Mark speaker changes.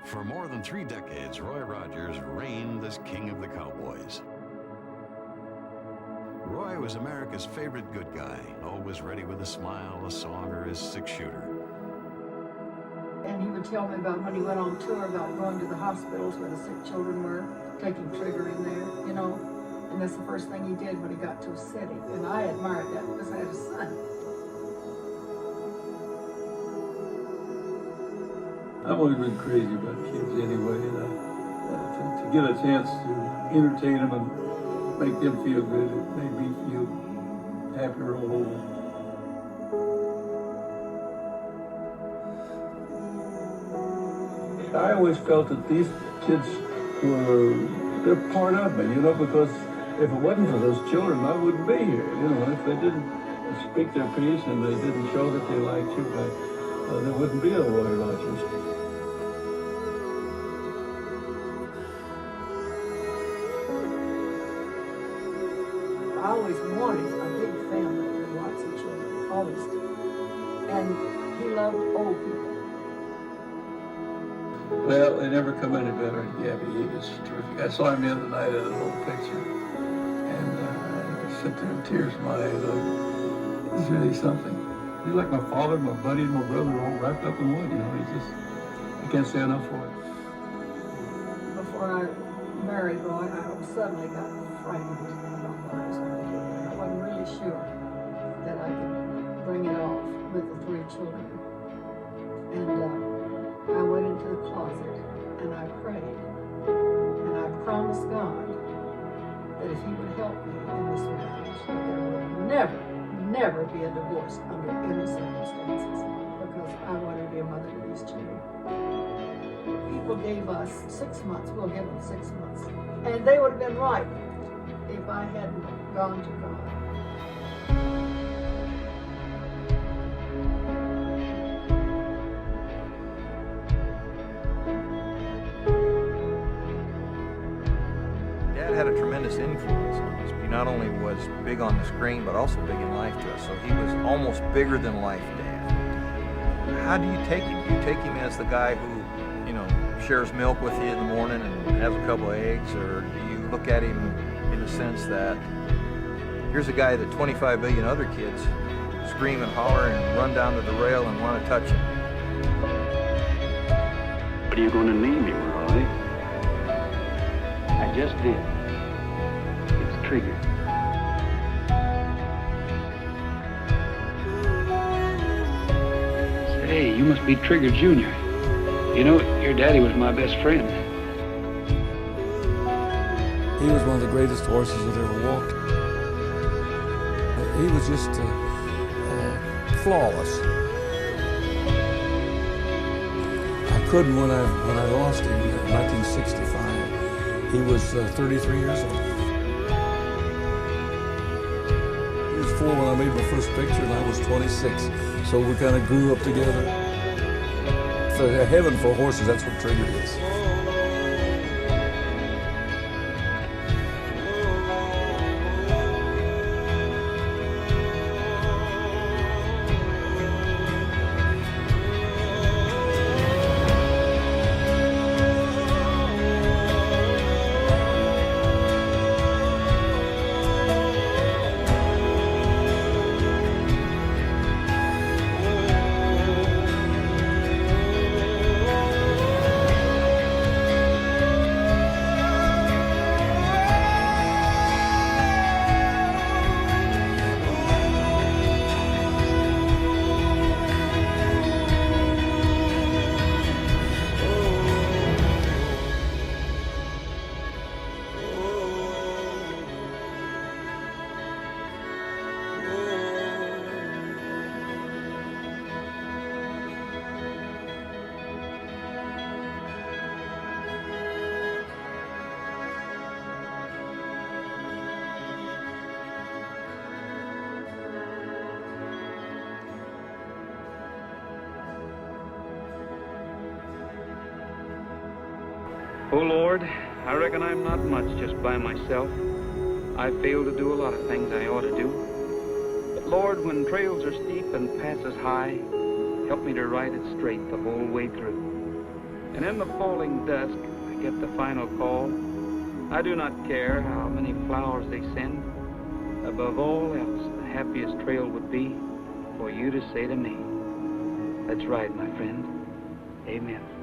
Speaker 1: For more than 3 decades, Roy Rogers reigned as king of the Cowboys. Roy was America's favorite good guy, always ready with a smile, a song, or his 6-shooter.
Speaker 2: And he would tell me about when he went on tour about going to the hospitals where the sick children were, taking Trigger in there, you know. And that's the first thing he did when he got to a city. And I admired that because I had a son.
Speaker 3: I've always been crazy about kids anyway, and to get a chance to entertain them and make them feel good, it made me feel happier all over. I always felt that these kids they're part of me, you know, because if it wasn't for those children, I wouldn't be here, you know. If they didn't speak their piece and they didn't show that they liked you, there wouldn't be a Roy Rogers.
Speaker 2: I always wanted a big family with lots of children, always did. And he loved old people.
Speaker 3: Well, they never come any better than Gabby. He was terrific. I saw him the other night at a little picture, and I sat there with tears in my eyes. He's really something. He's like my father, my buddy, and my brother, all wrapped up in one. You know, I can't say enough for it.
Speaker 2: Before I married Roy, I suddenly got frightened about what I was going to do. I wasn't really sure that I could bring it off with the 3 children. And I went into the closet and I prayed. And I promised God that if he would help me in this marriage, that there would never be a divorce under any circumstances, because I wanted to be a mother to these children. People gave us 6 months, we'll give them 6 months. And they would have been right if I hadn't gone to God.
Speaker 4: Dad had a tremendous influence on us. He not only was big on the screen, but also big in life to us. So he was almost bigger than life Dad. How do you take him? Do you take him as the guy who, you know, shares milk with you in the morning and has a couple of eggs, or do you look at him in the sense that here's a guy that 25 billion other kids scream and holler and run down to the rail and want to touch him?
Speaker 5: What are you going to name him, Roy? I just did. It's Trigger. Say, you must be Trigger Jr. You know, your daddy was my best friend.
Speaker 3: He was one of the greatest horses that ever walked. He was just flawless. I couldn't when I lost him in 1965. He was 33 years old. He was 4 when I made my first picture, and I was 26. So we kind of grew up together. For heaven for horses, that's what Trigger is.
Speaker 5: Oh, Lord, I reckon I'm not much just by myself. I fail to do a lot of things I ought to do. But, Lord, when trails are steep and passes high, help me to ride it straight the whole way through. And in the falling dusk, I get the final call. I do not care how many flowers they send. Above all else, the happiest trail would be for you to say to me, "That's right, my friend. Amen."